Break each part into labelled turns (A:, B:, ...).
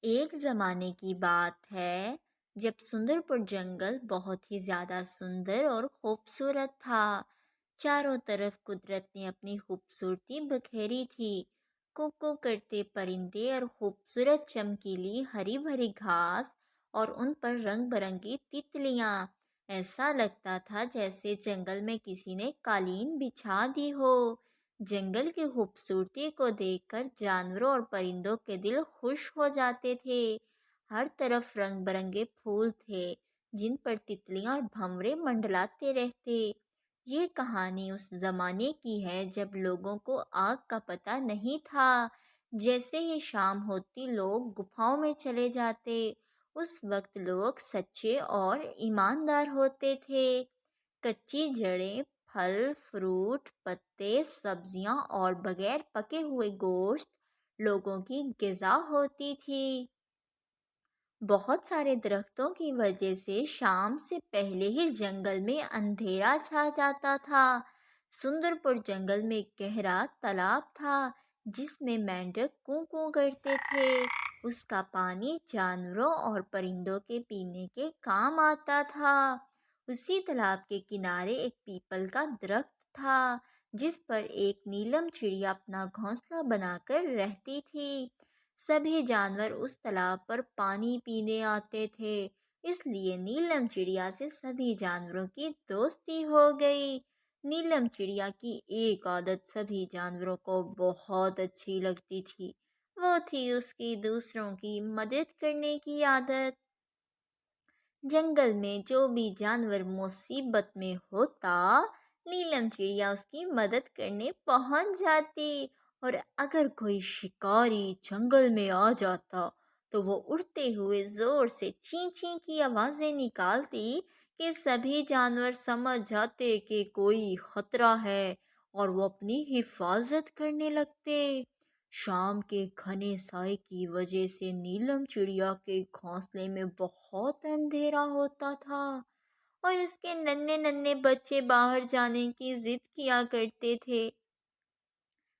A: ایک زمانے کی بات ہے جب سندر پور جنگل بہت ہی زیادہ سندر اور خوبصورت تھا۔ چاروں طرف قدرت نے اپنی خوبصورتی بکھیری تھی۔ کوکو کرتے پرندے اور خوبصورت چمکیلی ہری بھری گھاس اور ان پر رنگ برنگی تتلیاں۔ ایسا لگتا تھا جیسے جنگل میں کسی نے قالین بچھا دی ہو۔ جنگل کی خوبصورتی کو دیکھ کر جانوروں اور پرندوں کے دل خوش ہو جاتے تھے۔ ہر طرف رنگ برنگے پھول تھے جن پر تتلیاں اور بھنورے منڈلاتے رہتے۔ یہ کہانی اس زمانے کی ہے جب لوگوں کو آگ کا پتہ نہیں تھا۔ جیسے ہی شام ہوتی لوگ گپھاؤں میں چلے جاتے۔ اس وقت لوگ سچے اور ایماندار ہوتے تھے۔ کچی جڑیں، پھل فروٹ، پتے، سبزیاں اور بغیر پکے ہوئے گوشت لوگوں کی غذا ہوتی تھی۔ بہت سارے درختوں کی وجہ سے شام سے پہلے ہی جنگل میں اندھیرا چھا جاتا تھا۔ سندر پور جنگل میں ایک گہرا تالاب تھا جس میں مینڈک کوں کوں کرتے تھے۔ اس کا پانی جانوروں اور پرندوں کے پینے کے کام آتا تھا۔ اسی تالاب کے کنارے ایک پیپل کا درخت تھا جس پر ایک نیلم چڑیا اپنا گھونسلہ بنا کر رہتی تھی۔ سبھی جانور اس تالاب پر پانی پینے آتے تھے، اس لیے نیلم چڑیا سے سبھی جانوروں کی دوستی ہو گئی۔ نیلم چڑیا کی ایک عادت سبھی جانوروں کو بہت اچھی لگتی تھی، وہ تھی اس کی دوسروں کی مدد کرنے کی عادت۔ جنگل میں جو بھی جانور مصیبت میں ہوتا، نیلم چڑیا اس کی مدد کرنے پہنچ جاتی، اور اگر کوئی شکاری جنگل میں آ جاتا تو وہ اڑتے ہوئے زور سے چیں چیں کی آوازیں نکالتی کہ سبھی جانور سمجھ جاتے کہ کوئی خطرہ ہے اور وہ اپنی حفاظت کرنے لگتے۔ شام کے گھنے سائے کی وجہ سے نیلم چڑیا کے گھونسلے میں بہت اندھیرا ہوتا تھا اور اس کے ننھے ننھے بچے باہر جانے کی ضد کیا کرتے تھے۔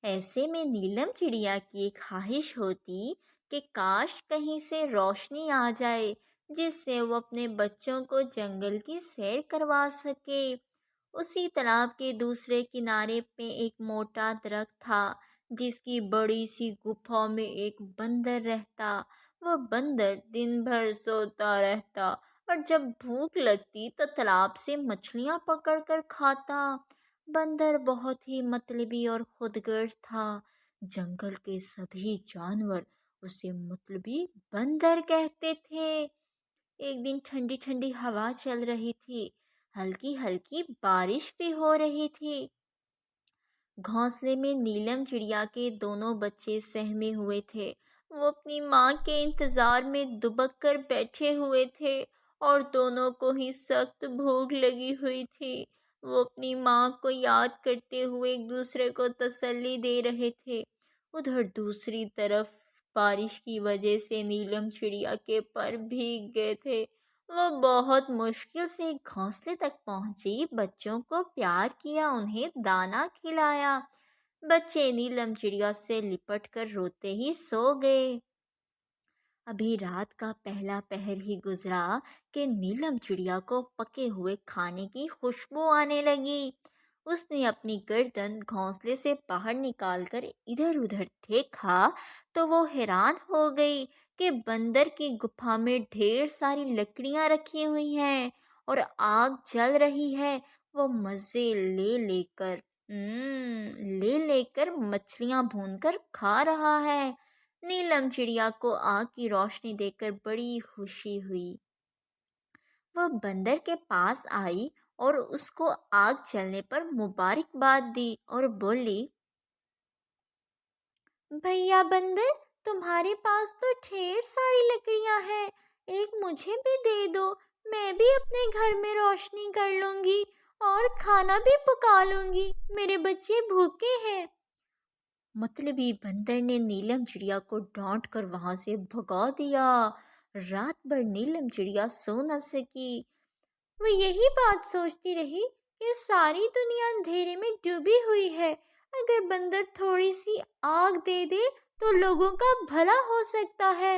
A: ایسے میں نیلم چڑیا کی ایک خواہش ہوتی کہ کاش کہیں سے روشنی آ جائے جس سے وہ اپنے بچوں کو جنگل کی سیر کروا سکے۔ اسی تالاب کے دوسرے کنارے پہ ایک موٹا درخت تھا جس کی بڑی سی گپھا میں ایک بندر رہتا۔ وہ بندر دن بھر سوتا رہتا اور جب بھوک لگتی تو تالاب سے مچھلیاں پکڑ کر کھاتا۔ بندر بہت ہی مطلبی اور خود غرض تھا۔ جنگل کے سبھی جانور اسے مطلبی بندر کہتے تھے۔ ایک دن ٹھنڈی ٹھنڈی ہوا چل رہی تھی، ہلکی ہلکی بارش بھی ہو رہی تھی۔ گھونسلے میں نیلم چڑیا کے دونوں بچے سہمے ہوئے تھے۔ وہ اپنی ماں کے انتظار میں دبک کر بیٹھے ہوئے تھے اور دونوں کو ہی سخت بھوک لگی ہوئی تھی۔ وہ اپنی ماں کو یاد کرتے ہوئے ایک دوسرے کو تسلی دے رہے تھے۔ ادھر دوسری طرف بارش کی وجہ سے نیلم چڑیا کے پر بھیگ گئے تھے۔ وہ بہت مشکل سے گھونسلے تک پہنچی، بچوں کو پیار کیا، انہیں دانا کھلایا۔ بچے نیلم چڑیا سے لپٹ کر روتے ہی سو گئے۔ ابھی رات کا پہلا پہر ہی گزرا کہ نیلم چڑیا کو پکے ہوئے کھانے کی خوشبو آنے لگی۔ اس نے اپنی گردن گھونسلے سے باہر نکال کر ادھر ادھر دیکھا تو وہ حیران ہو گئی کہ بندر کی گپھا میں ڈھیر ساری لکڑیاں رکھی ہوئی ہیں اور آگ جل رہی ہے۔ وہ مزے لے لے کر مچھلیاں بھون کر کھا رہا ہے۔ نیلم چڑیا کو آگ کی روشنی دیکھ کر بڑی خوشی ہوئی۔ وہ بندر کے پاس آئی اور اس کو آگ جلنے پر مبارکباد دی اور بولی، بھیا بندر، تمہارے پاس تو ڈھیر ساری لکڑیاں ہیں، ایک مجھے بھی دے دو، میں بھی اپنے گھر میں روشنی کر لوں گی اور کھانا بھی پکا لوں گی، میرے بچے بھوکے ہیں۔ مطلبی بندر نے نیلم چڑیا کو ڈانٹ کر وہاں سے بھگا دیا۔ رات بھر نیلم چڑیا سو نہ سکی۔ وہ یہی بات سوچتی رہی کہ ساری دنیا اندھیرے میں ڈوبی ہوئی ہے، اگر بندر تھوڑی سی آگ دے دے تو لوگوں کا بھلا ہو سکتا ہے۔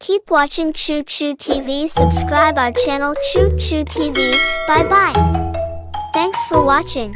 B: Keep watching Choo Choo TV. Subscribe our channel Choo Choo TV. Bye bye. Thanks for watching.